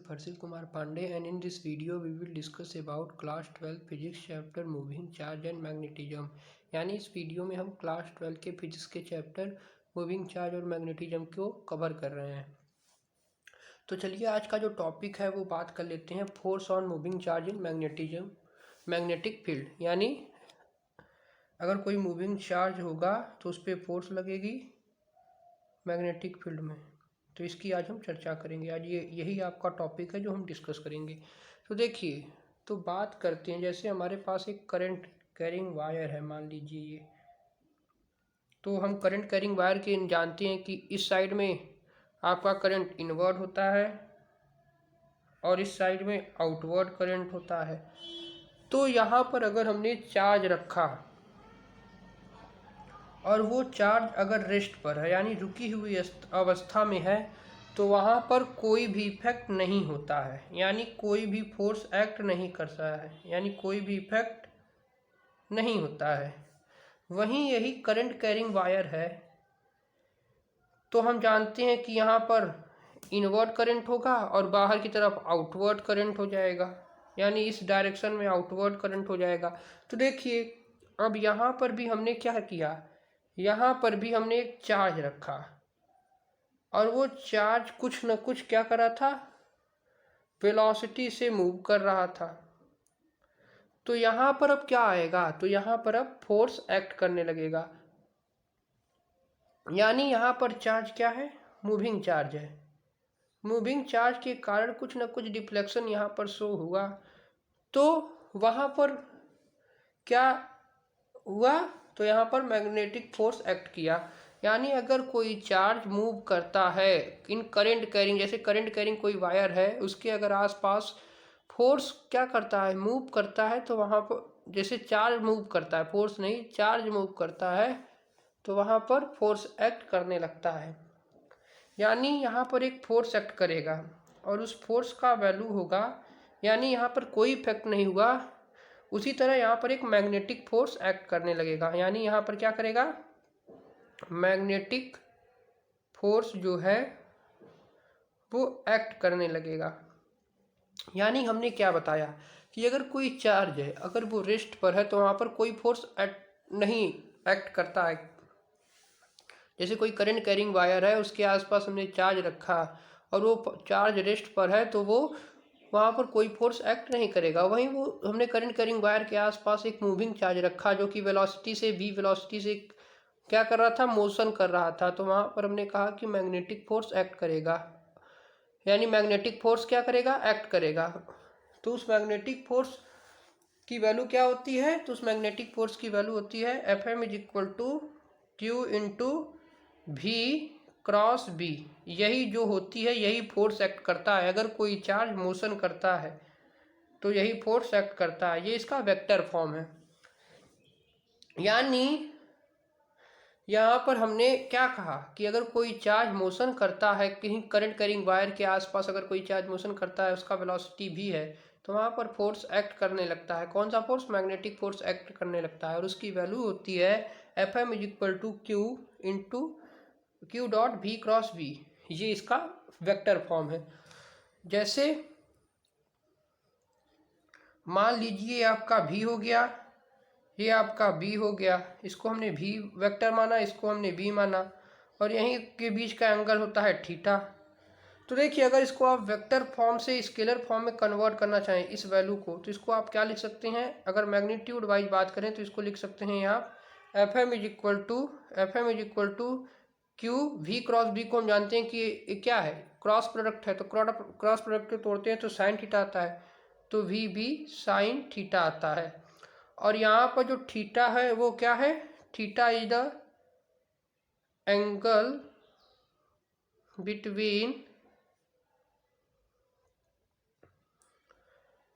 myself Harshil Kumar Pandey, and in this video we will discuss about class 12 physics chapter moving charge and magnetism। यानी इस video में हम class 12 के physics के chapter moving charge और magnetism को cover कर रहे हैं। तो चलिए आज का जो टॉपिक है वो बात कर लेते हैं, force on moving charge in magnetism, magnetic field. यानी अगर कोई मूविंग चार्ज होगा तो उस पर फोर्स लगेगी मैग्नेटिक फील्ड में। तो इसकी आज हम चर्चा करेंगे। आज यही आपका टॉपिक है जो हम डिस्कस करेंगे। तो देखिए, तो बात करते हैं, जैसे हमारे पास एक करंट कैरिंग वायर है, मान लीजिए ये। तो हम करंट कैरिंग वायर के जानते हैं कि इस साइड में आपका करंट इनवर्ड होता है और इस साइड में आउटवर्ड करंट होता है। तो यहाँ पर अगर हमने चार्ज रखा और वो चार्ज अगर रेस्ट पर है यानी रुकी हुई अवस्था में है, तो वहाँ पर कोई भी इफेक्ट नहीं होता है, यानी कोई भी फोर्स एक्ट नहीं करता है, यानी कोई भी इफेक्ट नहीं होता है। वहीं यही करंट कैरिंग वायर है, तो हम जानते हैं कि यहाँ पर इनवर्ड करंट होगा और बाहर की तरफ आउटवर्ड करंट हो जाएगा, यानी इस डायरेक्शन में आउटवर्ड करंट हो जाएगा। तो देखिए, अब यहाँ पर भी हमने क्या किया, यहाँ पर भी हमने एक चार्ज रखा और वो चार्ज कुछ न कुछ क्या कर रहा था, वेलोसिटी से मूव कर रहा था। तो यहाँ पर अब क्या आएगा, तो यहाँ पर अब फोर्स एक्ट करने लगेगा, यानी यहाँ पर चार्ज क्या है, मूविंग चार्ज है। मूविंग चार्ज के कारण कुछ न कुछ डिफ्लेक्शन यहाँ पर शो हुआ, तो वहाँ पर क्या हुआ, तो यहाँ पर मैग्नेटिक फोर्स एक्ट किया। यानी अगर कोई चार्ज मूव करता है इन करंट कैरिंग, जैसे करंट कैरिंग कोई वायर है, उसके अगर आसपास फोर्स क्या करता है, मूव करता है, तो वहाँ पर जैसे चार्ज मूव करता है, फोर्स नहीं चार्ज मूव करता है, तो वहाँ पर फोर्स एक्ट करने लगता है। यानी यहाँ पर एक फोर्स एक्ट करेगा और उस फोर्स का वैल्यू होगा, यानी यहाँ पर कोई इफेक्ट नहीं हुआ। उसी तरह यहाँ पर एक मैग्नेटिक फोर्स एक्ट करने लगेगा, यानी यहाँ पर क्या करेगा, मैग्नेटिक फोर्स जो है वो एक्ट करने लगेगा। यानी हमने क्या बताया कि अगर कोई चार्ज है, अगर वो रेस्ट पर है, तो वहाँ पर कोई फोर्स नहीं एक्ट करता है। जैसे कोई करंट कैरिंग वायर है, उसके आसपास हमने चार्ज रखा और वो चार्ज रेस्ट पर है, तो वो वहाँ पर कोई फोर्स एक्ट नहीं करेगा। वहीं वो हमने करंट कैरिंग वायर के आसपास एक मूविंग चार्ज रखा जो कि वेलोसिटी से क्या कर रहा था, मोशन कर रहा था, तो वहाँ पर हमने कहा कि मैग्नेटिक फोर्स एक्ट करेगा, यानी मैग्नेटिक फोर्स क्या करेगा, एक्ट करेगा। तो उस मैग्नेटिक फोर्स की वैल्यू क्या होती है, तो उस मैग्नेटिक फोर्स की वैल्यू होती है Fm = Q × V cross B। यही जो होती है, यही फोर्स एक्ट करता है। अगर कोई चार्ज मोशन करता है तो यही फोर्स एक्ट करता है। ये इसका वेक्टर फॉर्म है। यानी यहाँ पर हमने क्या कहा कि अगर कोई चार्ज मोशन करता है, कहीं करंट कैरिंग वायर के आसपास अगर कोई चार्ज मोशन करता है, उसका वेलोसिटी भी है, तो वहाँ पर फोर्स एक्ट करने लगता है। कौन सा फोर्स, मैग्नेटिक फोर्स एक्ट करने लगता है, और उसकी वैल्यू होती है Fm = Q.V क्रॉस B। ये इसका वेक्टर फॉर्म है। जैसे मान लीजिए आपका V हो गया, ये आपका B हो गया, इसको हमने V वेक्टर माना, इसको हमने B माना, और यहीं के बीच का एंगल होता है थीटा। तो देखिए, अगर इसको आप वेक्टर फॉर्म से स्केलर फॉर्म में कन्वर्ट करना चाहें इस वैल्यू को, तो इसको आप क्या लिख सकते हैं, अगर मैग्नीट्यूड वाइज बात करें तो इसको लिख सकते हैं आप Fm = Q V cross B को हम जानते हैं कि क्या है, क्रॉस प्रोडक्ट है, तो क्रॉस प्रोडक्ट को तोड़ते हैं तो साइन थीटा आता है, तो VB साइन थीटा आता है। और यहाँ पर जो थीटा है वो क्या है, theta is the angle between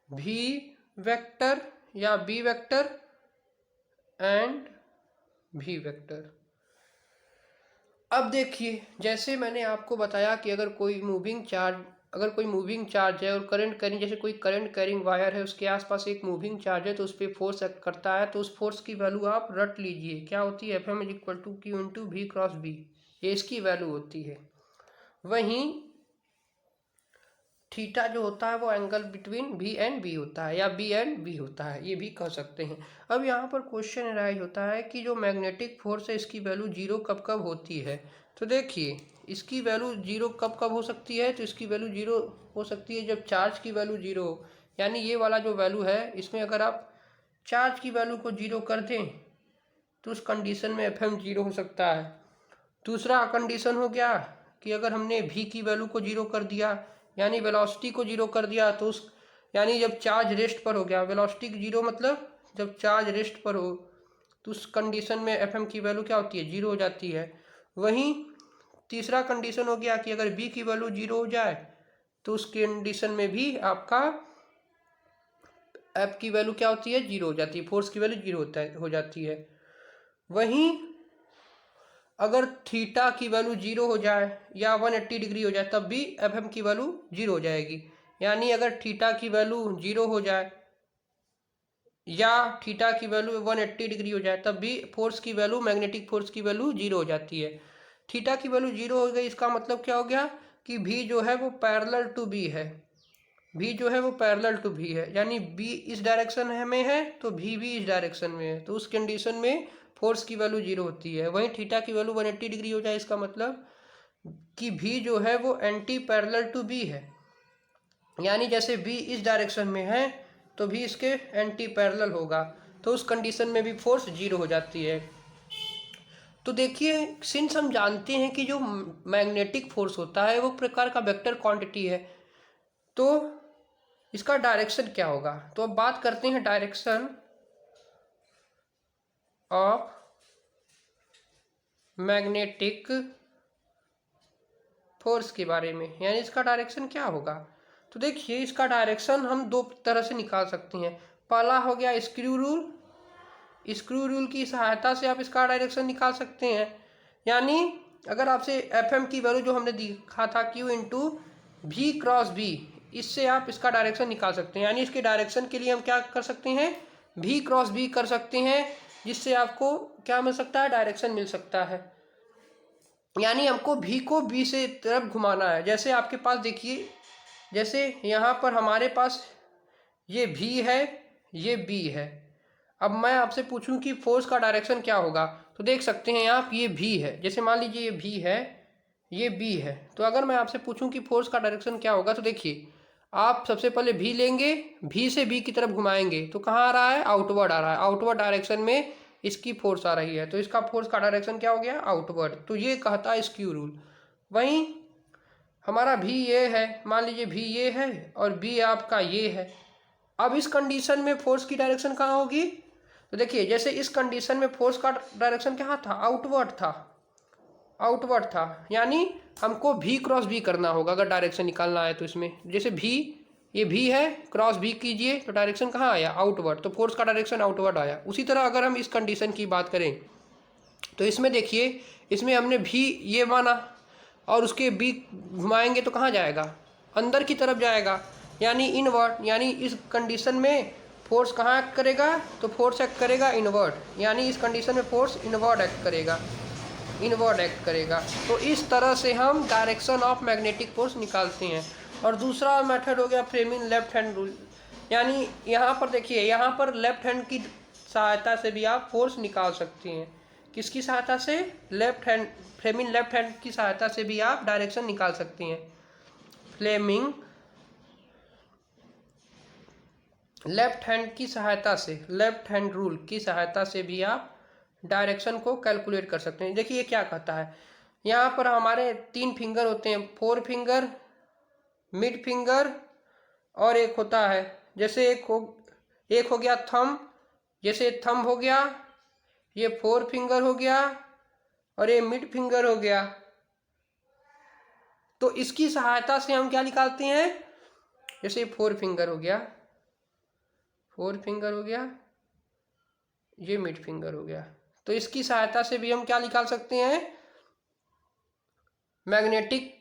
V vector या B vector and V vector. अब देखिए, जैसे मैंने आपको बताया कि अगर कोई मूविंग चार्ज है और करंट कैरिंग, जैसे कोई करंट कैरिंग वायर है, उसके आसपास एक मूविंग चार्ज है, तो उस पर फोर्स एक्ट करता है, तो उस फोर्स की वैल्यू आप रट लीजिए, क्या होती है, Fm = Q × V cross B। ये इसकी वैल्यू होती है। वहीं थीटा जो होता है वो angle between B and B होता है, या बी एंड बी होता है, ये भी कह सकते हैं। अब यहाँ पर क्वेश्चन अराइज होता है कि जो मैग्नेटिक फोर्स है इसकी वैल्यू जीरो कब कब होती है। तो देखिए इसकी वैल्यू जीरो कब कब हो सकती है, तो इसकी वैल्यू जीरो हो सकती है जब चार्ज की वैल्यू जीरो हो। यानी ये वाला जो वैल्यू है इसमें अगर आप चार्ज की वैल्यू को जीरो कर दें तो उस कंडीशन में एफ एम जीरो हो सकता है। दूसरा कंडीशन हो गया कि अगर हमने v की वैल्यू को जीरो कर दिया, यानी वेलोसिटी को जीरो कर दिया, तो उस यानी जब चार्ज रेस्ट पर हो गया, वेलोसिटी जीरो मतलब जब चार्ज रेस्ट पर हो, तो उस कंडीशन में एफ एम की वैल्यू क्या होती है, जीरो हो जाती है। वहीं तीसरा कंडीशन हो गया कि अगर v की वैल्यू जीरो हो जाए तो उस कंडीशन में भी आपका एफ की वैल्यू क्या होती है, जीरो हो जाती है, फोर्स की वैल्यू जीरो हो जाती है। वहीं अगर थीटा की वैल्यू जीरो हो जाए या 180 डिग्री हो जाए तब भी एफ एम की वैल्यू जीरो हो जाएगी। यानी अगर थीटा की वैल्यू जीरो हो जाए या थीटा की वैल्यू 180 डिग्री हो जाए तब भी फोर्स की वैल्यू, मैग्नेटिक फोर्स की वैल्यू जीरो हो जाती है। थीटा की वैल्यू जीरो हो गई, इसका मतलब क्या हो गया कि भी जो है वो पैरेलल टू बी है, भी जो है वो पैरेलल टू भी है, यानी बी इस डायरेक्शन में है तो भी इस डायरेक्शन में है, तो उस कंडीशन में फोर्स की वैल्यू जीरो होती है। वहीं थीटा की वैल्यू 180 डिग्री हो जाए, इसका मतलब कि भी जो है वो एंटी पैरेलल टू बी है, यानी जैसे बी इस डायरेक्शन में है तो भी इसके एंटी पैरेलल होगा, तो उस कंडीशन में भी फोर्स जीरो हो जाती है। तो देखिए सिंस हम जानते हैं कि जो मैग्नेटिक फोर्स होता है वो प्रकार का वेक्टर क्वांटिटी है, तो इसका डायरेक्शन क्या होगा। तो अब बात करते हैं डायरेक्शन ऑफ मैग्नेटिक फोर्स के बारे में, यानी इसका डायरेक्शन क्या होगा। तो देखिए इसका डायरेक्शन हम दो तरह से निकाल सकते हैं। पहला हो गया स्क्रू रूल, स्क्रू रूल की सहायता से आप इसका डायरेक्शन निकाल सकते हैं। यानी अगर आपसे एफ एम की वैल्यू जो हमने दिखा था q into v cross b, इससे आप इसका डायरेक्शन निकाल सकते हैं। यानी इसके डायरेक्शन के लिए हम क्या कर सकते हैं, वी क्रॉस बी कर सकते हैं, जिससे आपको क्या मिल सकता है, डायरेक्शन मिल सकता है। यानी हमको भी को बी से तरफ घुमाना है। जैसे आपके पास देखिए, जैसे यहाँ पर हमारे पास ये भी है, ये बी है। अब मैं आपसे पूछूं कि फोर्स का डायरेक्शन क्या होगा, तो देख सकते हैं आप ये भी है, जैसे मान लीजिए ये भी है, ये बी है। तो अगर मैं आपसे पूछूं कि फोर्स का डायरेक्शन क्या होगा, तो देखिए आप सबसे पहले भी लेंगे, भी से बी की तरफ घुमाएंगे तो कहाँ आ रहा है, आउटवर्ड आ रहा है, आउटवर्ड डायरेक्शन में इसकी फोर्स आ रही है, तो इसका फोर्स का डायरेक्शन क्या हो गया, आउटवर्ड। तो ये कहता है स्क्यू रूल। वहीं हमारा भी ये है, मान लीजिए भी ये है और बी आपका ये है। अब इस कंडीशन में फोर्स की डायरेक्शन कहाँ होगी, तो देखिए जैसे इस कंडीशन में फोर्स का डायरेक्शन कहाँ था, आउटवर्ड था, आउटवर्ड था। यानी हमको भी क्रॉस बी करना होगा अगर डायरेक्शन निकालना है। तो इसमें जैसे भी, ये भी है, क्रॉस बी कीजिए तो डायरेक्शन कहाँ आया, आउटवर्ड, तो फोर्स का डायरेक्शन आउटवर्ड आया। उसी तरह अगर हम इस कंडीशन की बात करें तो इसमें देखिए, इसमें हमने भी ये माना और उसके बी घुमाएंगे तो कहाँ जाएगा, अंदर की तरफ जाएगा, यानी इनवर्ड। यानी इस कंडीशन में फोर्स कहाँ एक्ट करेगा, तो फोर्स एक्ट करेगा इनवर्ड, यानी इस कंडीशन में फोर्स इनवर्ड एक्ट करेगा, इनवर्ड एक्ट करेगा। तो इस तरह से हम डायरेक्शन ऑफ मैग्नेटिक फोर्स निकालते हैं। और दूसरा मेथड हो गया फ्लेमिंग लेफ्ट हैंड रूल। यानी यहाँ पर देखिए, यहाँ पर लेफ्ट हैंड की सहायता से भी आप फोर्स निकाल सकते हैं। किसकी सहायता से, left hand, Fleming left hand की सहायता से भी आप डायरेक्शन निकाल सकते हैं। फ्लेमिंग लेफ्ट हैंड की सहायता से, लेफ्ट हैंड रूल की सहायता से भी आप डायरेक्शन को कैलकुलेट कर सकते हैं। देखिए ये क्या कहता है, यहाँ पर हमारे तीन फिंगर होते हैं, फोर फिंगर, मिड फिंगर और एक होता है, जैसे एक हो गया थंब, जैसे थंब हो गया, ये फोर फिंगर हो गया और ये मिड फिंगर हो गया। तो इसकी सहायता से हम क्या निकालते हैं, जैसे फोर फिंगर हो गया, फोर फिंगर हो गया, ये मिड फिंगर हो गया, तो इसकी सहायता से भी हम क्या निकाल सकते हैं, मैग्नेटिक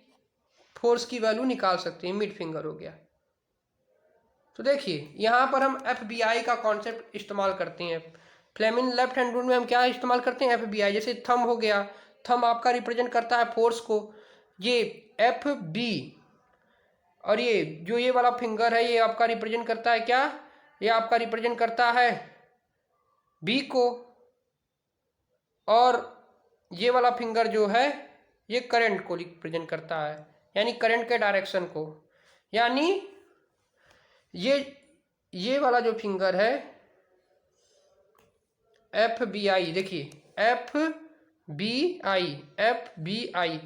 फोर्स की वैल्यू निकाल सकते हैं। मिड फिंगर हो गया। तो देखिए यहाँ पर हम FBI का कॉन्सेप्ट इस्तेमाल करते हैं। फ्लेमिंग लेफ्ट हैंड रूल में हम क्या इस्तेमाल करते हैं, FBI। जैसे थंब हो गया, थंब आपका रिप्रेजेंट करता है फोर्स को, ये FB, और ये जो ये वाला फिंगर है ये आपका रिप्रेजेंट करता है क्या, ये आपका रिप्रेजेंट करता है बी को, और ये वाला फिंगर जो है ये करंट को रिप्रेजेंट करता है, यानी करंट के डायरेक्शन को। यानी ये वाला जो फिंगर है एफ बी आई, देखिए एफ बी आई,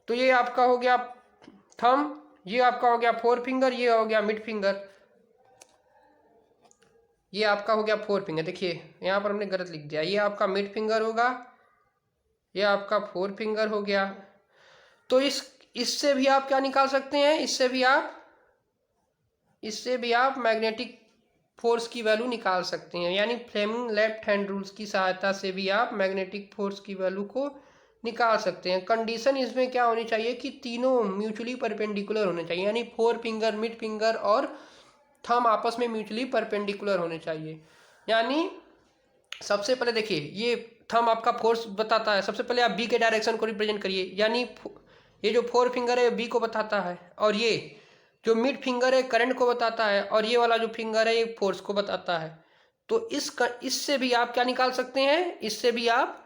तो ये आपका हो गया थंब, ये आपका हो गया फोर फिंगर, ये हो गया मिड फिंगर, ये आपका हो गया फोर फिंगर। देखिए यहाँ पर हमने गलत लिख दिया, ये आपका मिड फिंगर होगा, ये आपका फोर फिंगर हो गया। तो इससे भी आप क्या निकाल सकते हैं, इससे भी आप मैग्नेटिक फोर्स की वैल्यू निकाल सकते हैं, यानी फ्लेमिंग लेफ्ट हैंड रूल्स की सहायता से भी आप मैग्नेटिक फोर्स की वैल्यू को निकाल सकते हैं। कंडीशन इसमें क्या होनी चाहिए कि तीनों म्यूचुअली परपेंडिकुलर होने चाहिए, यानी फोर फिंगर, मिड फिंगर और थंब आपस में म्यूचुअली परपेंडिकुलर होने चाहिए। यानी सबसे पहले देखिए ये थंब आपका फोर्स बताता है, सबसे पहले आप बी के डायरेक्शन को रिप्रेजेंट करिए, यानी ये जो फोर फिंगर है बी को बताता है, और ये जो मिड फिंगर है करंट को बताता है, और ये वाला जो फिंगर है ये फोर्स को बताता है। तो इससे भी आप क्या निकाल सकते हैं, इससे भी आप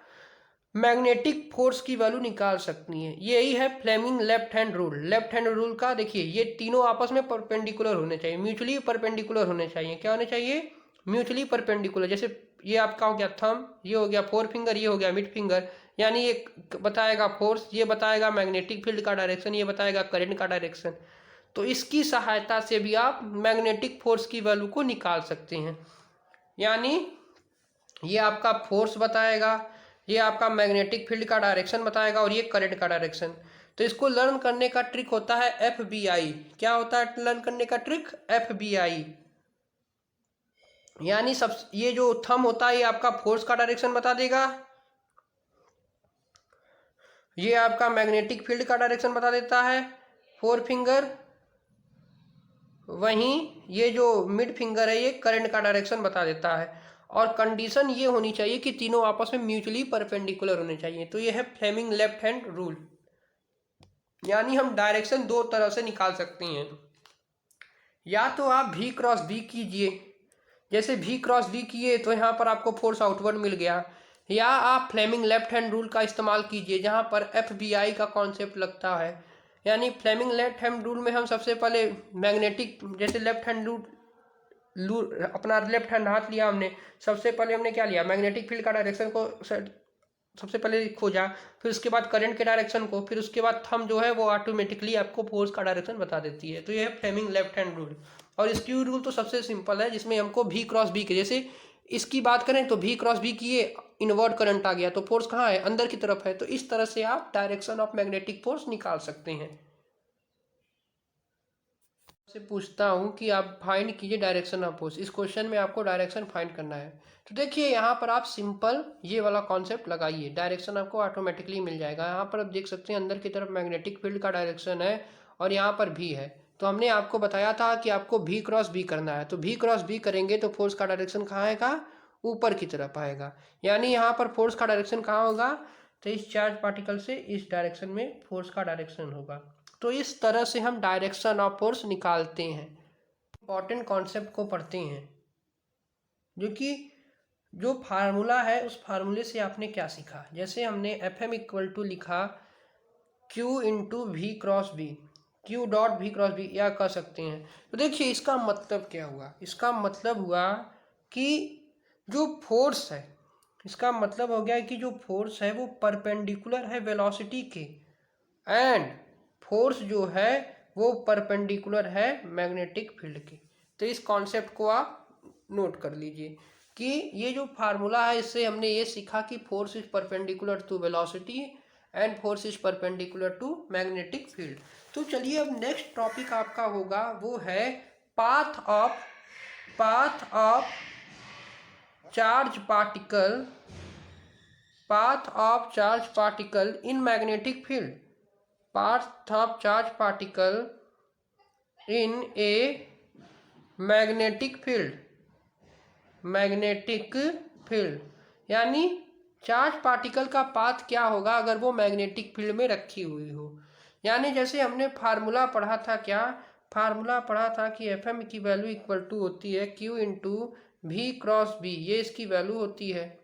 मैग्नेटिक फोर्स की वैल्यू निकाल सकती हैं। यही है Fleming left hand rule. Left hand rule का देखिए ये तीनों आपस में परपेंडिकुलर होने चाहिए, म्यूचुअली परपेंडिकुलर होने चाहिए। क्या होने चाहिए, म्यूचुअली परपेंडिकुलर। जैसे ये आपका हो गया थंब, ये हो गया फोर फिंगर, ये हो गया मिड फिंगर, यानी ये बताएगा फोर्स, ये बताएगा मैग्नेटिक फील्ड का डायरेक्शन, ये बताएगा करंट का डायरेक्शन। तो इसकी सहायता से भी आप मैग्नेटिक फोर्स की वैल्यू को निकाल सकते हैं। यानी ये आपका फोर्स बताएगा, ये आपका मैग्नेटिक फील्ड का डायरेक्शन बताएगा, और ये करंट का डायरेक्शन। तो इसको लर्न करने का ट्रिक होता है एफ बी आई। क्या होता है लर्न करने का ट्रिक, एफ बी आई। यानी सब ये जो थंब होता है ये आपका फोर्स का डायरेक्शन बता देगा, ये आपका मैग्नेटिक फील्ड का डायरेक्शन बता देता है फोर फिंगर, वहीं ये जो मिड फिंगर है ये करंट का डायरेक्शन बता देता है। और कंडीशन ये होनी चाहिए कि तीनों आपस में म्यूचुअली परपेंडिकुलर होने चाहिए। तो ये है फ्लेमिंग लेफ्ट हैंड रूल। यानी हम डायरेक्शन दो तरह से निकाल सकते हैं, या तो आप V क्रॉस B कीजिए, जैसे V क्रॉस B किए तो यहाँ पर आपको फोर्स आउटवर्ड मिल गया, या आप फ्लेमिंग लेफ्ट हैंड रूल का इस्तेमाल कीजिए जहाँ पर FBI का कॉन्सेप्ट लगता है। यानी फ्लेमिंग लेफ्ट हैंड रूल में हम सबसे पहले मैग्नेटिक, जैसे लेफ्ट हैंड रूल अपना लेफ्ट हैंड हाथ लिया हमने, सबसे पहले हमने क्या लिया, मैग्नेटिक फील्ड का डायरेक्शन को सबसे पहले खोजा, फिर उसके बाद करंट के डायरेक्शन को, फिर उसके बाद थंब जो है वो ऑटोमेटिकली आपको फोर्स का डायरेक्शन बता देती है। तो ये है फ्लेमिंग लेफ्ट हैंड रूल। और स्क्यू रूल तो सबसे सिंपल है, जिसमें हमको V क्रॉस B के, जैसे इसकी बात करें तो V क्रॉस B किए, इनवर्ट करंट आ गया, तो फोर्स कहाँ है, अंदर की तरफ है। तो इस तरह से आप डायरेक्शन ऑफ मैग्नेटिक फोर्स निकाल सकते हैं। से पूछता हूँ कि आप फाइंड कीजिए डायरेक्शन ऑफ फोर्स। इस क्वेश्चन में आपको डायरेक्शन फाइंड करना है। तो देखिए यहाँ पर आप सिंपल ये वाला कॉन्सेप्ट लगाइए, डायरेक्शन आपको ऑटोमेटिकली मिल जाएगा। यहाँ पर आप देख सकते हैं अंदर की तरफ मैग्नेटिक फील्ड का डायरेक्शन है, और यहाँ पर भी है। तो हमने आपको बताया था कि आपको V क्रॉस B करना है, तो V क्रॉस B करेंगे तो फोर्स का डायरेक्शन कहाँ आएगा, ऊपर की तरफ आएगा। यानी यहाँ पर फोर्स का डायरेक्शन कहाँ होगा, तो इस चार्ज पार्टिकल से इस डायरेक्शन में फोर्स का डायरेक्शन होगा। तो इस तरह से हम डायरेक्शन ऑफ फोर्स निकालते हैं। इंपॉर्टेंट कॉन्सेप्ट को पढ़ते हैं, जो कि जो फार्मूला है उस फार्मूले से आपने क्या सीखा। जैसे हमने Fm इक्वल टू लिखा Q into v cross b, Q dot V cross b, या कह सकते हैं। तो देखिए इसका मतलब क्या हुआ, इसका मतलब हुआ कि जो फोर्स है, इसका मतलब हो गया कि जो फोर्स है वो परपेंडिकुलर है वेलोसिटी के, एंड फोर्स जो है वो परपेंडिकुलर है मैग्नेटिक फील्ड के। तो इस कॉन्सेप्ट को आप नोट कर लीजिए कि ये जो फार्मूला है इससे हमने ये सीखा कि force is perpendicular to velocity and force is perpendicular to magnetic field. तो चलिए अब नेक्स्ट टॉपिक आपका होगा वो है path of charge particle in magnetic field, path of charge particle in a magnetic field। यानी चार्ज पार्टिकल का path क्या होगा अगर वो मैग्नेटिक फील्ड में रखी हुई हो। यानी जैसे हमने फार्मूला पढ़ा था, क्या फार्मूला पढ़ा था कि एफ एम की वैल्यू इक्वल टू होती है q into v cross b, ये इसकी वैल्यू होती है।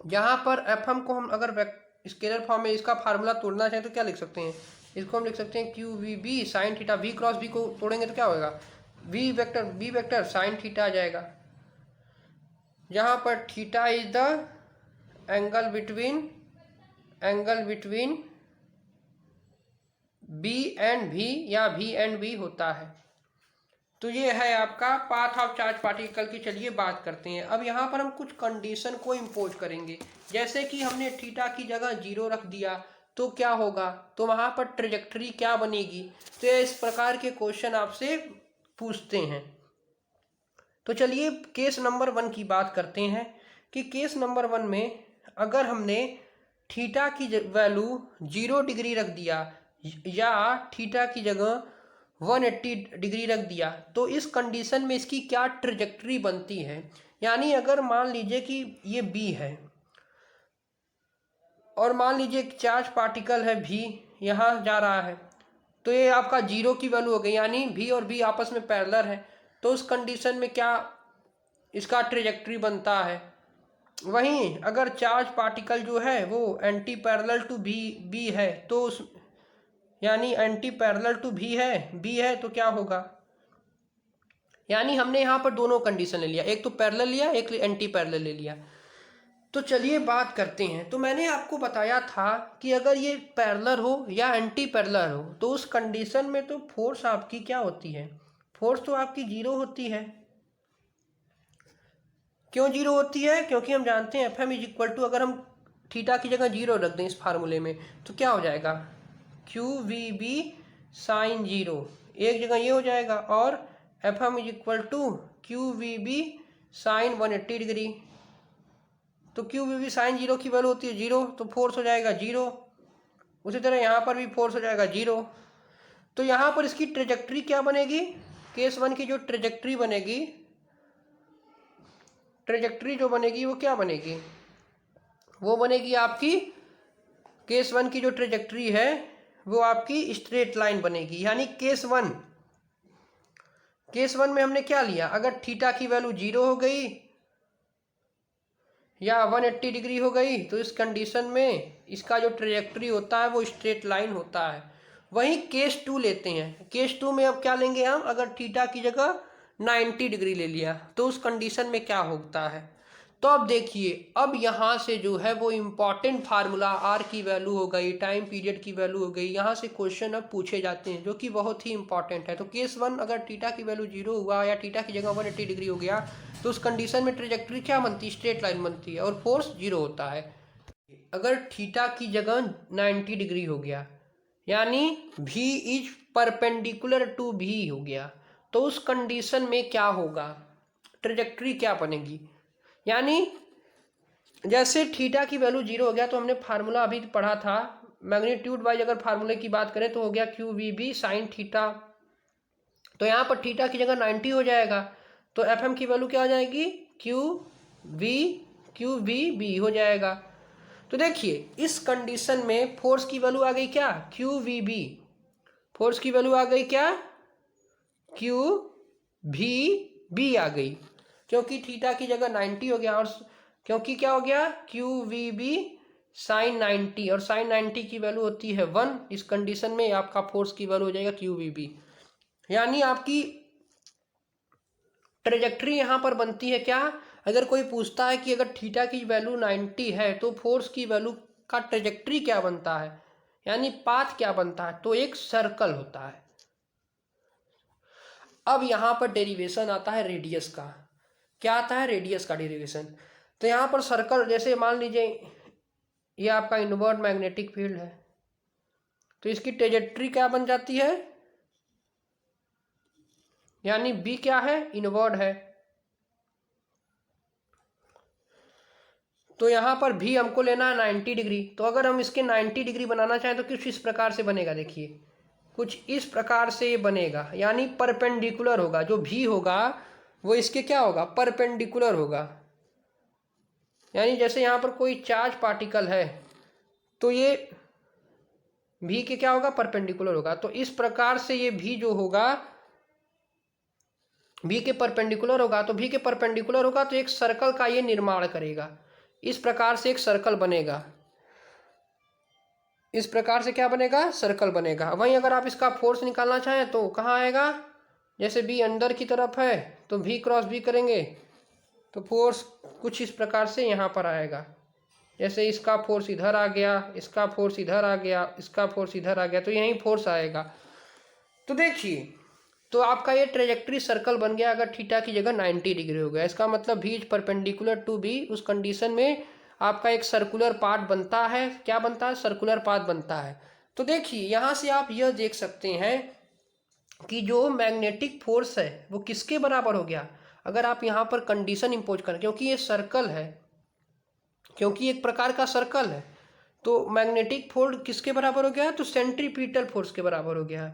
जहाँ पर एफ एम को हम अगर स्केलर फॉर्म में इसका फार्मूला तोड़ना चाहें तो क्या लिख सकते हैं, इसको हम लिख सकते हैं Q we B sine theta, V cross B को तोड़ेंगे तो क्या होगा, V vector B vector sine theta आ जाएगा, जहाँ पर theta is the angle between B and V या वी एंड बी होता है। तो ये है आपका पाथ ऑफ चार्ज पार्टिकल की। चलिए बात करते हैं। अब यहाँ पर हम कुछ कंडीशन को इम्पोज करेंगे, जैसे कि हमने थीटा की जगह 0 रख दिया तो क्या होगा, तो वहाँ पर ट्रेजेक्टरी क्या बनेगी। तो ये इस प्रकार के क्वेश्चन आपसे पूछते हैं। तो चलिए केस नंबर 1 की बात करते हैं कि केस नंबर 1 में अगर हमने थीटा की वैल्यू 0 डिग्री रख दिया या थीटा की जगह 180 डिग्री रख दिया, तो इस कंडीशन में इसकी क्या ट्रेजेक्टरी बनती है। यानी अगर मान लीजिए कि ये बी है और मान लीजिए एक चार्ज पार्टिकल है भी यहाँ जा रहा है, तो ये आपका 0 की वैल्यू हो गई, यानी भी और बी आपस में पैरेलल है। तो उस कंडीशन में क्या इसका ट्रेजेक्टरी बनता है। वहीं अगर चार्ज पार्टिकल जो है वो एंटी पैरेलल टू बी है, तो उस यानी एंटी पैरेलल टू बी है तो क्या होगा, यानी हमने यहाँ पर दोनों कंडीशन ले लिया, एक तो पैरेलल लिया, एक एंटी पैरेलल ले लिया। तो चलिए बात करते हैं। तो मैंने आपको बताया था कि अगर ये पैरेलल हो या एंटी पैरेलल हो तो उस कंडीशन में तो फोर्स आपकी क्या होती है, फोर्स तो आपकी 0 होती है। क्यों 0 होती है, क्योंकि हम जानते हैं f m is equal to, अगर हम थीटा की जगह 0 रख दें इस फार्मूले में तो क्या हो जाएगा, क्यू वी बी साइन 0, एक जगह ये हो जाएगा, और f m is equal to q we B sine 180 degree. तो क्यू वी बी साइन 0 की वैल्यू होती है 0, तो फोर्स हो जाएगा 0। उसी तरह यहाँ पर भी फोर्स हो जाएगा 0। तो यहाँ पर इसकी ट्रेजेक्टरी क्या बनेगी, केस 1 की जो ट्रेजेक्टरी बनेगी, ट्रेजेक्टरी जो बनेगी वो क्या बनेगी, वो बनेगी आपकी केस 1 की जो ट्रेजेक्टरी है वो आपकी स्ट्रेट लाइन बनेगी। यानी केस 1 में हमने क्या लिया, अगर थीटा की वैल्यू 0 हो गई या 180 डिग्री हो गई तो इस कंडीशन में इसका जो ट्रेजेक्टरी होता है वो स्ट्रेट लाइन होता है। वहीं केस 2 लेते हैं। केस 2 में अब क्या लेंगे हम, अगर थीटा की जगह 90 डिग्री ले लिया तो उस कंडीशन में क्या होता है। तो अब देखिए, अब यहाँ से जो है वो इम्पॉर्टेंट फार्मूला आर की वैल्यू हो गई, टाइम पीरियड की वैल्यू हो गई, यहाँ से क्वेश्चन अब पूछे जाते हैं जो कि बहुत ही इंपॉर्टेंट है। तो केस 1 अगर थीटा की वैल्यू 0 हुआ या थीटा की जगह 180 डिग्री हो गया तो उस कंडीशन में ट्रेजेक्टरी क्या बनती है, स्ट्रेट लाइन बनती है और फोर्स 0 होता है। अगर थीटा की जगह 90 डिग्री हो गया यानी भी इज परपेंडिकुलर टू भी हो गया, तो उस कंडीशन में क्या होगा, ट्रेजेक्टरी क्या बनेगी। यानी जैसे थीटा की वैल्यू 0 हो गया तो हमने फार्मूला अभी पढ़ा था, मैग्नीट्यूड वाइज अगर फार्मूले की बात करें तो हो गया q we B sine theta. तो यहाँ पर थीटा की जगह 90 हो जाएगा, तो एफ एम की वैल्यू क्या हो जाएगी, क्यू वी बी हो जाएगा। तो देखिए इस कंडीशन में फोर्स की वैल्यू आ गई क्या, क्यू वी बी, फोर्स की वैल्यू आ गई क्या, क्यू वी बी आ गई, क्योंकि थीटा की जगह 90 हो गया, और क्योंकि क्या हो गया, क्यू वी बी साइन 90, और साइन 90 की वैल्यू होती है 1। इस कंडीशन में आपका फोर्स की वैल्यू हो जाएगा क्यू वी बी। यानी आपकी ट्रेजेक्टरी यहाँ पर बनती है क्या, अगर कोई पूछता है कि अगर थीटा की वैल्यू 90 है तो फोर्स की वैल्यू का ट्रेजेक्टरी क्या बनता है, यानी पाथ क्या बनता है, तो एक सर्कल होता है। अब यहाँ पर डेरिवेशन आता है रेडियस का। क्या आता है, रेडियस का डेरिवेशन। तो यहाँ पर सर्कल, जैसे मान लीजिए ये आपका इनवर्ड मैग्नेटिक फील्ड है, तो इसकी ट्रेजेक्टरी क्या बन जाती है, यानी बी क्या है, इनवर्ड है। तो यहाँ पर भी हमको लेना है 90 डिग्री, तो अगर हम इसके 90 डिग्री बनाना चाहें तो कुछ इस प्रकार से बनेगा। देखिए कुछ इस प्रकार से ये बनेगा, यानी परपेंडिकुलर होगा, जो भी होगा वो इसके क्या होगा, परपेंडिकुलर होगा। यानी जैसे यहाँ पर कोई चार्ज पार्टिकल है तो ये भी के क्या होगा, परपेंडिकुलर होगा। तो इस प्रकार से ये भी जो होगा भी के परपेंडिकुलर होगा, तो भी के परपेंडिकुलर होगा तो एक सर्कल का ये निर्माण करेगा। इस प्रकार से एक सर्कल बनेगा, इस प्रकार से क्या बनेगा, सर्कल बनेगा। वहीं अगर आप इसका फोर्स निकालना चाहें तो कहाँ आएगा, जैसे बी अंदर की तरफ है तो भी क्रॉस बी करेंगे तो फोर्स कुछ इस प्रकार से यहाँ पर आएगा। जैसे इसका फोर्स इधर आ गया, इसका फोर्स इधर आ गया, इसका फोर्स इधर आ गया, तो यहीं फोर्स आएगा। तो देखिए, तो आपका ये ट्रेजेक्ट्री सर्कल बन गया अगर थीटा की जगह 90 डिग्री हो गया। इसका मतलब भी इज परपेंडिकुलर टू बी, उस कंडीशन में आपका एक सर्कुलर पार्ट बनता है। क्या बनता है, सर्कुलर पाथ बनता है। तो देखिए यहाँ से आप यह देख सकते हैं कि जो मैग्नेटिक फोर्स है वो किसके बराबर हो गया, अगर आप यहाँ पर कंडीशन इंपोज करें, क्योंकि ये सर्कल है, क्योंकि एक प्रकार का सर्कल है, तो मैग्नेटिक फोर्स किसके बराबर हो गया, तो सेंट्रीपिटल फोर्स के बराबर हो गया।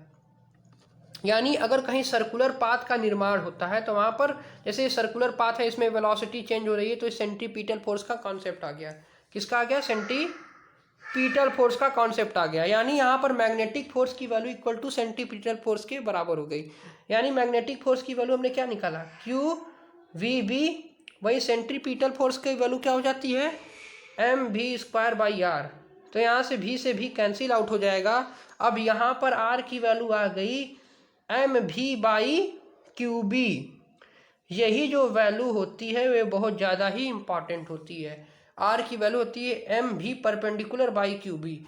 यानी अगर कहीं सर्कुलर पाथ का निर्माण होता है तो वहाँ पर, जैसे सर्कुलर पाथ है, इसमें वेलोसिटी चेंज हो रही है, तो इस सेंट्रीपिटल फोर्स का कॉन्सेप्ट आ गया। किसका आ गया, सेंट्रीपिटल फोर्स का कॉन्सेप्ट आ गया। यानी यहाँ पर मैग्नेटिक फोर्स की value equal to centripetal force के बराबर हो गई। यानी मैग्नेटिक फोर्स की वैल्यू हमने क्या निकाला, क्यू वी बी, वही सेंट्रीपिटल फोर्स की वैल्यू क्या हो जाती है, एम भी स्क्वायर बाई आर। तो यहाँ से भी कैंसिल आउट हो जाएगा। अब यहाँ पर आर की वैल्यू आ गई एम भी बाई क्यू बी। यही जो वैल्यू होती है वे बहुत ज़्यादा ही इम्पॉर्टेंट होती है। आर की वैल्यू होती है एम भी परपेंडिकुलर बाई क्यू बी।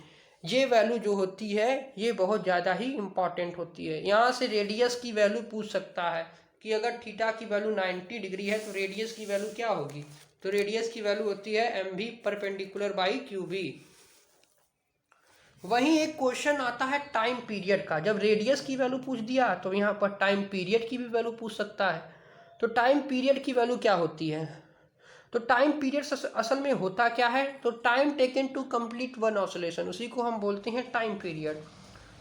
ये वैल्यू जो होती है ये बहुत ज़्यादा ही इम्पॉर्टेंट होती है। यहाँ से रेडियस की वैल्यू पूछ सकता है कि अगर थीटा की वैल्यू 90 डिग्री है तो रेडियस की वैल्यू क्या होगी, तो रेडियस की वैल्यू होती है एम भी परपेंडिकुलर बाई क्यू बी। वहीं एक क्वेश्चन आता है टाइम पीरियड का। जब रेडियस की वैल्यू पूछ दिया तो यहाँ पर टाइम पीरियड की भी वैल्यू पूछ सकता है। तो टाइम पीरियड की वैल्यू क्या होती है, तो टाइम पीरियड असल में होता क्या है, तो time taken to complete one oscillation, उसी को हम बोलते हैं टाइम पीरियड।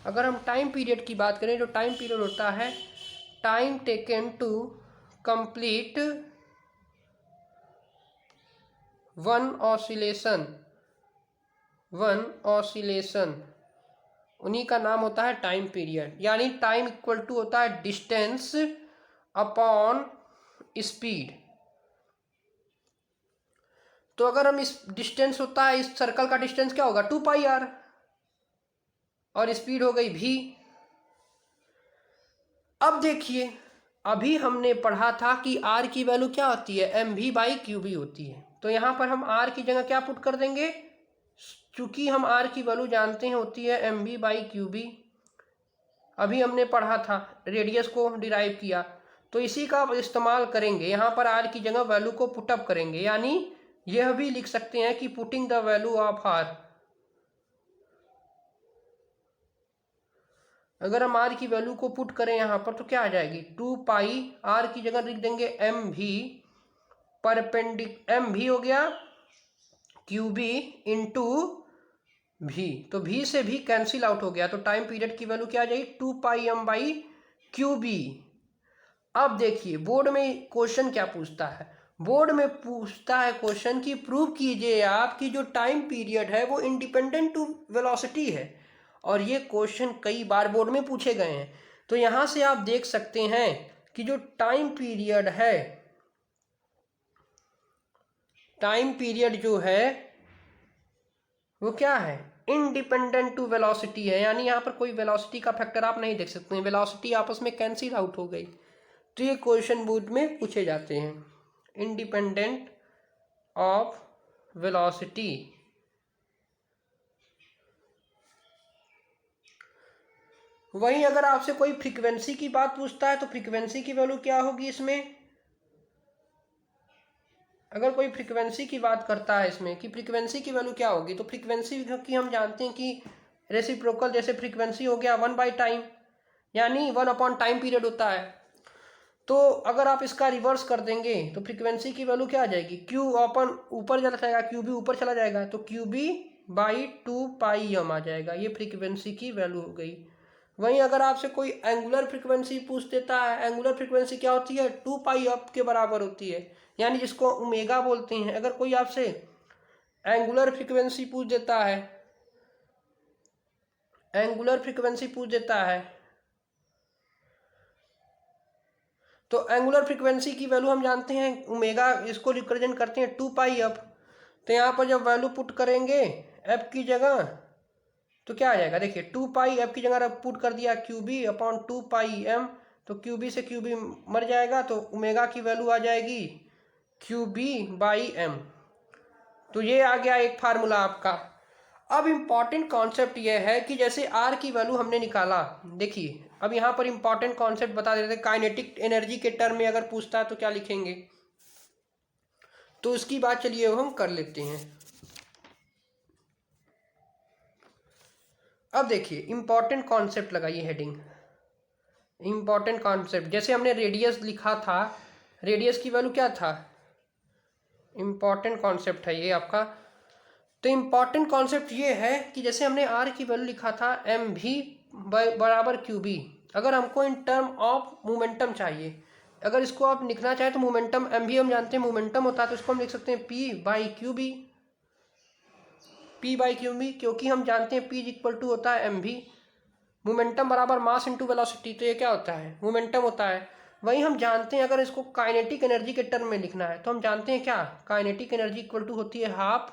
अगर हम टाइम पीरियड की बात करें तो टाइम पीरियड होता है time taken to complete one oscillation, उन्हीं का नाम होता है टाइम पीरियड। यानी टाइम इक्वल टू होता है डिस्टेंस अपॉन स्पीड। तो अगर हम इस डिस्टेंस होता है, इस सर्कल का डिस्टेंस क्या होगा, 2πr, और स्पीड हो गई v। अब देखिए, अभी हमने पढ़ा था कि r की वैल्यू क्या होती है, m v by q b होती है। तो यहाँ पर हम r की जगह क्या पुट कर देंगे, चूंकि हम r की वैल्यू जानते हैं होती है m v by q b. अभी हमने पढ़ा था, रेडियस को डिराइव किया, तो इसी का इस्तेमाल करेंगे। यहाँ पर r की जगह वैल्यू को पुटअप करेंगे। यानी यह भी लिख सकते हैं कि putting the value of r, अगर हम r की वैल्यू को पुट करें यहाँ पर तो क्या आ जाएगी, 2π, r की जगह लिख देंगे एम भी एम भी हो गया क्यू बी इंटू भी। तो भी से भी कैंसिल आउट हो गया, तो टाइम पीरियड की वैल्यू क्या आ जाएगी, 2πm बाई क्यू बी। अब देखिए बोर्ड में क्वेश्चन क्या पूछता है, बोर्ड में पूछता है क्वेश्चन की प्रूव कीजिए आपकी जो टाइम पीरियड है वो इंडिपेंडेंट टू वेलोसिटी है। और ये क्वेश्चन कई बार बोर्ड में पूछे गए हैं। तो यहाँ से आप देख सकते हैं कि जो टाइम पीरियड है, टाइम पीरियड जो है वो क्या है, इंडिपेंडेंट टू वेलोसिटी है। यानी यहाँ पर कोई वेलोसिटी का फैक्टर आप नहीं देख सकते हैं, वेलोसिटी आपस में कैंसिल आउट हो गई। तो ये क्वेश्चन बोर्ड में पूछे जाते हैं, इंडिपेंडेंट ऑफ वेलोसिटी। वहीं अगर आपसे कोई फ्रीक्वेंसी की बात पूछता है तो फ्रीक्वेंसी की वैल्यू क्या होगी इसमें, अगर कोई फ्रीक्वेंसी की बात करता है इसमें कि फ्रीक्वेंसी की वैल्यू क्या होगी, तो फ्रीक्वेंसी की हम जानते हैं कि रेसिप्रोकल, जैसे फ्रीक्वेंसी हो गया 1 बाई टाइम, यानी 1 अपॉन टाइम पीरियड होता है। तो अगर आप इसका रिवर्स कर देंगे तो फ्रीक्वेंसी की वैल्यू क्या आ जाएगी, क्यू अपन ऊपर चला जाएगा, क्यू बी ऊपर चला जाएगा, तो क्यू बी बाई 2πm आ जाएगा। ये फ्रीक्वेंसी की वैल्यू हो गई। वहीं अगर आपसे कोई एंगुलर फ्रीक्वेंसी पूछ देता है, एंगुलर फ्रीक्वेंसी क्या होती है, 2πf के बराबर होती है, यानी जिसको ओमेगा बोलते हैं। अगर कोई आपसे एंगुलर फ्रीक्वेंसी पूछ देता है, एंगुलर फ्रीक्वेंसी पूछ देता है, तो एंगुलर फ्रीक्वेंसी की वैल्यू हम जानते हैं ओमेगा, इसको रिप्रेजेंट करते हैं 2πf। तो यहाँ पर जब वैल्यू पुट करेंगे एफ की जगह तो क्या आ जाएगा, देखिए 2πf की जगह पुट कर दिया QB/2πm, तो QB से QB मर जाएगा, तो ओमेगा की वैल्यू आ जाएगी QB/m। तो ये आ गया एक फार्मूला आपका। अब इम्पॉर्टेंट कॉन्सेप्ट ये है कि जैसे R की वैल्यू हमने निकाला, देखिए अब यहाँ पर इम्पॉर्टेंट कॉन्सेप्ट बता देते हैं। काइनेटिक एनर्जी के टर्म में अगर पूछता है तो क्या लिखेंगे, तो उसकी बात चलिए हम कर लेते हैं। अब देखिए इम्पॉर्टेंट कॉन्सेप्ट लगाइए हेडिंग, इम्पॉर्टेंट कॉन्सेप्ट। जैसे हमने रेडियस लिखा था, रेडियस की वैल्यू क्या था, इम्पॉर्टेंट कॉन्सेप्ट है ये आपका। तो इम्पॉर्टेंट कॉन्सेप्ट ये है कि जैसे हमने आर की वैल्यू लिखा था mv बराबर QB, अगर हमको इन टर्म ऑफ मोमेंटम चाहिए, अगर इसको आप लिखना चाहें तो मोमेंटम mv हम जानते हैं मोमेंटम होता है, तो इसको हम लिख सकते हैं P/QB, P/QB, क्योंकि हम जानते हैं P इक्वल टू होता है mv, मोमेंटम बराबर मास इंटू वेलोसिटी, तो ये क्या होता है, मोमेंटम होता है। वही हम जानते हैं अगर इसको काइनेटिक एनर्जी के टर्म में लिखना है तो हम जानते हैं क्या, काइनेटिक एनर्जी इक्वल टू होती है हाफ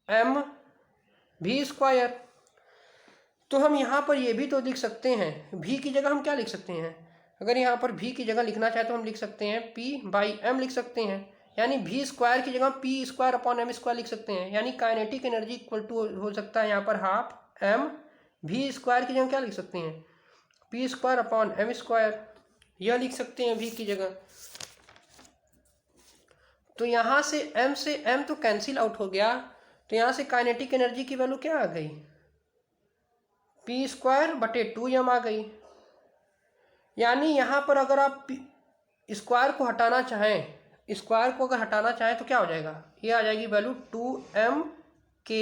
mv²। तो हम यहाँ पर ये भी तो लिख सकते हैं, v की जगह हम क्या लिख सकते हैं, अगर यहाँ पर v की जगह लिखना चाहे तो हम लिख सकते हैं P/m लिख सकते हैं, यानी v² की जगह P²/m² लिख सकते हैं, यानी काइनेटिक एनर्जी इक्वल टू हो सकता है यहाँ पर हाफ mv² की जगह क्या लिख सकते हैं, P²/m², यह लिख सकते हैं v की जगह। तो यहाँ से m तो कैंसिल आउट हो गया, तो यहाँ से काइनेटिक एनर्जी की वैल्यू क्या आ गई, P²/2m आ गई। यानी यहाँ पर अगर आप स्क्वायर को हटाना चाहें, स्क्वायर को अगर हटाना चाहें तो क्या हो जाएगा, ये आ जाएगी वैल्यू 2mke,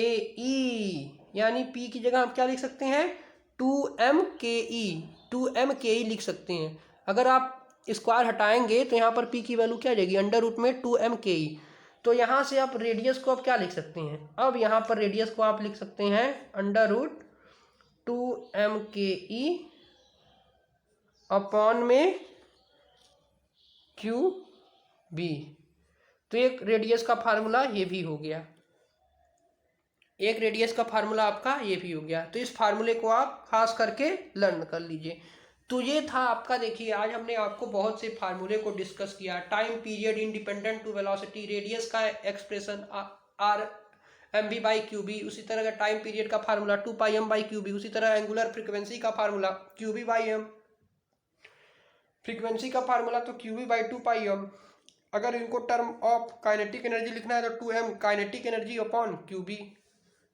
यानी P की जगह हम क्या लिख सकते हैं 2mke लिख सकते हैं। अगर आप स्क्वायर हटाएंगे तो यहाँ पर P की वैल्यू क्या आ जाएगी √2mke। तो यहाँ से आप रेडियस को आप क्या लिख सकते हैं, अब यहाँ पर रेडियस को आप लिख सकते हैं √2mke अपॉन में QB। तो एक रेडियस का फार्मूला ये भी हो गया, एक रेडियस का फार्मूला आपका ये भी हो गया। तो इस फार्मूले को आप खास करके लर्न कर लीजिए। तो ये था आपका, देखिए आज हमने आपको बहुत से फार्मूले को डिस्कस किया। Time period independent to velocity, radius का एक्सप्रेशन RmV/QB, उसी तरह का टाइम पीरियड का फार्मूला 2πm/QB, उसी तरह एंगुलर फ्रीक्वेंसी का फार्मूला QB/m, फ्रीक्वेंसी का फार्मूला तो QB/2πm। अगर इनको टर्म ऑफ काइनेटिक एनर्जी लिखना है तो 2m kinetic energy upon QB।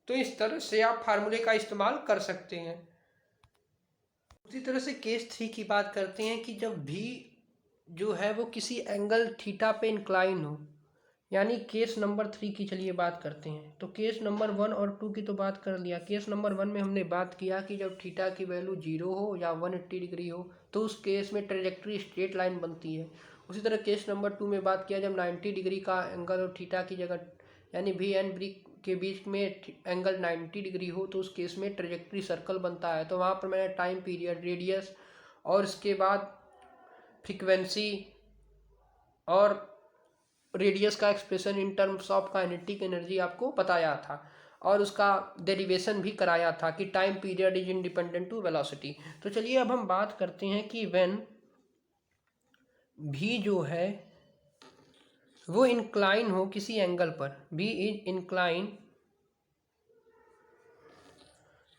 तो इस तरह से आप फार्मूले का इस्तेमाल कर सकते हैं। उसी तरह से केस 3 की बात करते हैं कि जब भी जो है वो किसी एंगल थीटा पे इंक्लाइन हो, यानी केस नंबर 3 की चलिए बात करते हैं। तो केस नंबर 1 और 2 की तो बात कर लिया। केस नंबर 1 में हमने बात किया कि जब थीटा की वैल्यू 0 हो या 180 डिग्री हो तो उस केस में ट्रेजेक्ट्री स्ट्रेट लाइन बनती है। उसी तरह केस नंबर 2 में बात किया जब 90 डिग्री का एंगल और थीटा की जगह यानी वी एंड बी के बीच में एंगल 90 डिग्री हो तो उस केस में ट्रेजेक्ट्री सर्कल बनता है। तो वहाँ पर मैंने टाइम पीरियड, रेडियस और इसके बाद फ्रीक्वेंसी और रेडियस का expression in terms of kinetic energy आपको बताया था और उसका डेरिवेशन भी कराया था कि time period is independent to velocity. तो चलिए अब हम बात करते हैं कि व्हेन भी जो है वो इंक्लाइन हो किसी एंगल पर, भी is incline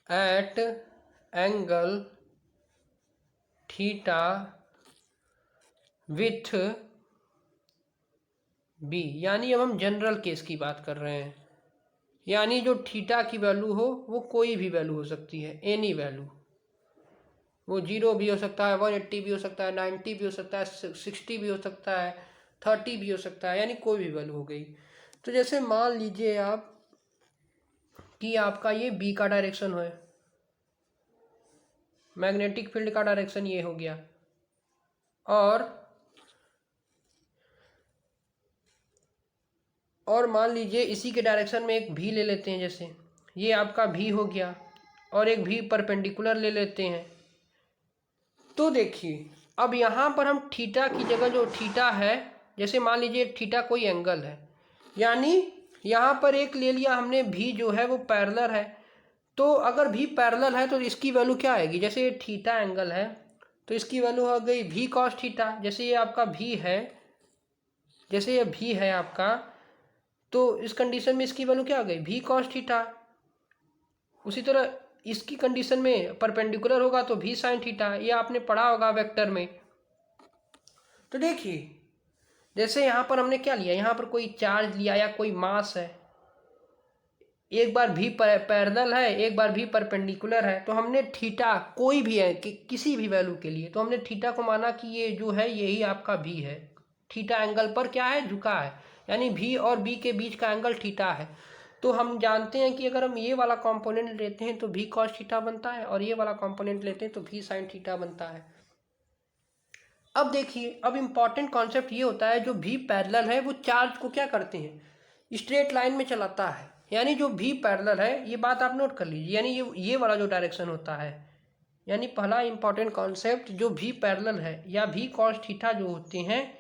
at angle theta with b, यानी अब हम जनरल केस की बात कर रहे हैं, यानी जो थीटा की वैल्यू हो वो कोई भी वैल्यू हो सकती है, एनी वैल्यू, वो 0 भी हो सकता है, 180 भी हो सकता है, 90 भी हो सकता है, 60 भी हो सकता है, 30 भी हो सकता है, यानी कोई भी वैल्यू हो गई। तो जैसे मान लीजिए आप कि आपका ये बी का डायरेक्शन है, मैग्नेटिक फील्ड का डायरेक्शन ये हो गया, और मान लीजिए इसी के डायरेक्शन में एक भी ले लेते हैं, जैसे ये आपका भी हो गया और एक भी परपेंडिकुलर ले लेते हैं। तो देखिए अब यहाँ पर हम थीटा की जगह जो थीटा है, जैसे मान लीजिए थीटा कोई एंगल है, यानी यहाँ पर एक ले लिया हमने भी जो है वो पैरेलल है। तो अगर भी पैरेलल है तो इसकी वैल्यू क्या आएगी, जैसे ये थीटा एंगल है तो इसकी वैल्यू हो गई भी कॉस थीटा। जैसे ये आपका भी है, जैसे ये भी है आपका, तो इस कंडीशन में इसकी वैल्यू क्या हो गई भी कॉस थीटा। उसी तरह इसकी कंडीशन में परपेंडिकुलर होगा तो भी साइन थीटा, ये आपने पढ़ा होगा वेक्टर में। तो देखिए जैसे यहाँ पर हमने क्या लिया, यहाँ पर कोई चार्ज लिया या कोई मास है, एक बार भी पैरेलल है एक बार भी परपेंडिकुलर है, तो हमने थीटा कोई भी है किसी भी वैल्यू के लिए, तो हमने थीटा को माना कि ये जो है यही आपका भी है। थीटा एंगल पर क्या है, झुका है, यानी भी और बी के बीच का एंगल थीटा है। तो हम जानते हैं कि अगर हम ये वाला कंपोनेंट लेते हैं तो भी कॉस थीटा बनता है, और ये वाला कंपोनेंट लेते हैं तो भी साइन थीटा बनता है। अब देखिए अब इम्पॉर्टेंट कॉन्सेप्ट ये होता है, जो भी पैरेलल है वो चार्ज को क्या करते हैं, स्ट्रेट लाइन में चलाता है। यानी जो भी पैरेलल है, ये बात आप नोट कर लीजिए, यानी ये वाला जो डायरेक्शन होता है, यानी पहला इंपॉर्टेंट कॉन्सेप्ट, जो भी पैरेलल है या भी कॉस थीटा जो होते हैं,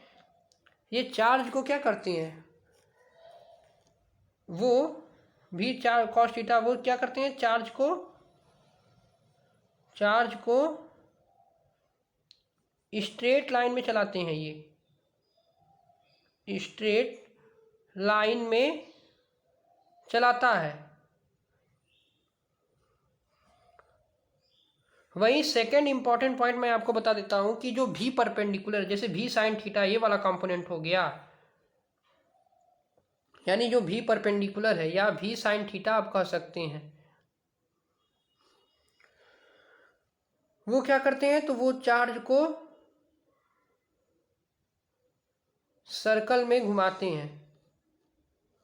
ये चार्ज को क्या करते हैं, वो भी चार्ज कॉस थीटा वो क्या करते हैं, चार्ज को स्ट्रेट लाइन में चलाते हैं। ये स्ट्रेट लाइन में चलाता है। वही सेकेंड इंपॉर्टेंट पॉइंट मैं आपको बता देता हूं कि जो भी परपेंडिकुलर, जैसे भी साइन थीटा ये वाला कंपोनेंट हो गया, यानी जो भी परपेंडिकुलर है या भी साइन थीटा आप कह सकते हैं, वो क्या करते हैं, तो वो चार्ज को सर्कल में घुमाते हैं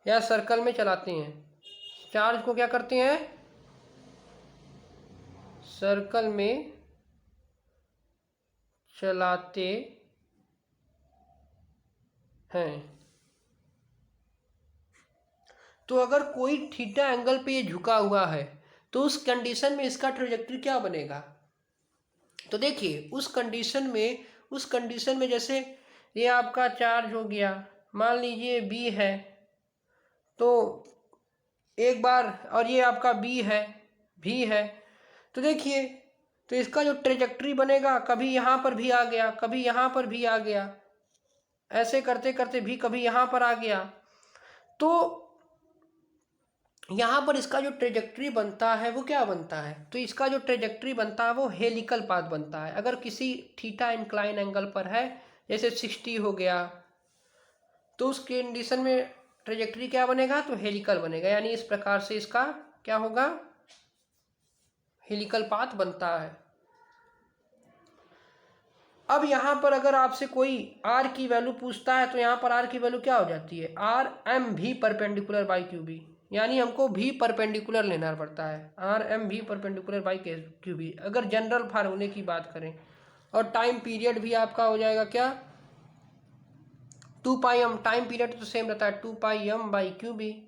या सर्कल में चलाते हैं। चार्ज को क्या करते हैं, सर्कल में चलाते हैं। तो अगर कोई थीटा एंगल पे ये झुका हुआ है तो उस कंडीशन में इसका ट्रेजेक्टरी क्या बनेगा। तो देखिए उस कंडीशन में जैसे ये आपका चार्ज हो गया, मान लीजिए बी है, तो एक बार, और ये आपका बी है भी है, तो देखिए तो इसका जो ट्रेजेक्टरी बनेगा, कभी यहाँ पर भी आ गया कभी यहाँ पर भी आ गया, ऐसे करते करते भी कभी यहाँ पर आ गया, तो यहाँ पर इसका जो ट्रेजेक्टरी बनता है वो क्या बनता है, तो इसका जो ट्रेजेक्टरी बनता है वो हेलिकल पाथ बनता है। अगर किसी थीटा इंक्लाइन एंगल पर है, जैसे 60 हो गया, तो उस कंडीशन में ट्रेजेक्टरी क्या बनेगा, तो हेलिकल बनेगा, यानी इस प्रकार से इसका क्या होगा, हेलिकल पाथ बनता है। अब यहाँ पर अगर आपसे कोई आर की वैल्यू पूछता है, तो यहाँ पर आर की वैल्यू क्या हो जाती है, आर एम भी परपेंडिकुलर बाई क्यू बी, यानी हमको भी परपेंडिकुलर लेना पड़ता है, आर एम भी परपेंडिकुलर बाई क्यू बी अगर जनरल फार्मूले की बात करें। और टाइम पीरियड भी आपका हो जाएगा क्या, 2 पाई एम, टाइम पीरियड तो सेम रहता है 2 पाई एम बाई क्यू बी।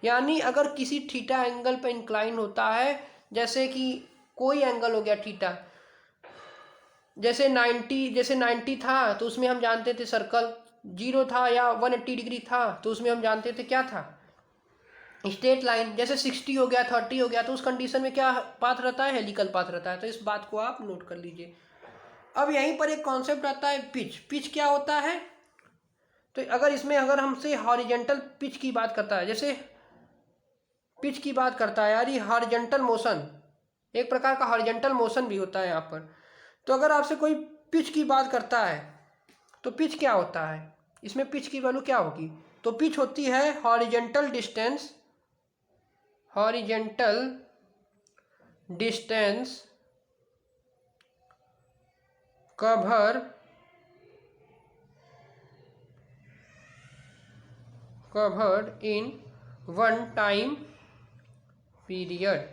यानी अगर किसी थीटा एंगल पर इंक्लाइन होता है, जैसे कि कोई एंगल हो गया थीटा, जैसे 90 था तो उसमें हम जानते थे सर्कल, 0 था या 180 डिग्री था तो उसमें हम जानते थे क्या था, स्ट्रेट लाइन। जैसे 60 हो गया 30 हो गया, तो उस कंडीशन में क्या पाथ रहता है, हेलिकल पाथ रहता है। तो इस बात को आप नोट कर लीजिए। अब यहीं पर एक कॉन्सेप्ट आता है पिच क्या होता है, तो अगर हमसे हॉरिजेंटल पिच की बात करता है, जैसे पिच की बात करता है यार, ये हॉरिजेंटल मोशन, एक प्रकार का हॉरिजेंटल मोशन भी होता है यहाँ पर। तो अगर आपसे कोई पिच की बात करता है तो पिच क्या होता है, इसमें पिच की वैल्यू क्या होगी, तो पिच होती है horizontal distance covered in one time period.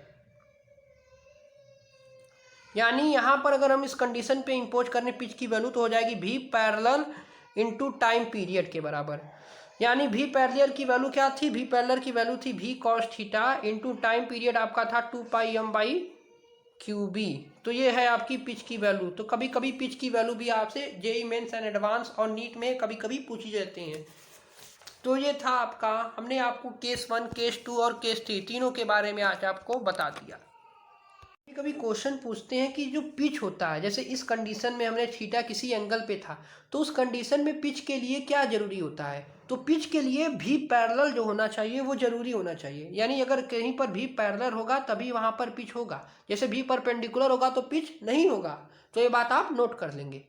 यानी यहाँ पर अगर हम इस कंडीशन पे इंपोज करने पिच की वैल्यू, तो हो जाएगी भी पैरेलल इनटू टाइम पीरियड के बराबर। यानी भी पैरेलल की वैल्यू क्या थी, भी पैरेलल की वैल्यू थी भी cos theta into time period आपका था 2πm/QB। तो ये है आपकी पिच की वैल्यू। तो कभी कभी पिच की वैल्यू भी आपसे जेईई मेंस एंड एडवांस और नीट में कभी कभी पूछी जाती हैं। तो ये था आपका, हमने आपको केस 1, केस 2 और केस 3 तीनों के बारे में आज आपको बता दिया। कभी क्वेश्चन पूछते हैं कि जो पिच होता है, जैसे इस कंडीशन में हमने थीटा किसी एंगल पे था, तो उस कंडीशन में पिच के लिए क्या जरूरी होता है, तो पिच के लिए भी पैरेलल जो होना चाहिए वो जरूरी होना चाहिए। यानी अगर कहीं पर भी पैरेलल होगा तभी वहां पर पिच होगा, जैसे भी परपेंडिकुलर होगा तो पिच नहीं होगा। तो ये बात आप नोट कर लेंगे।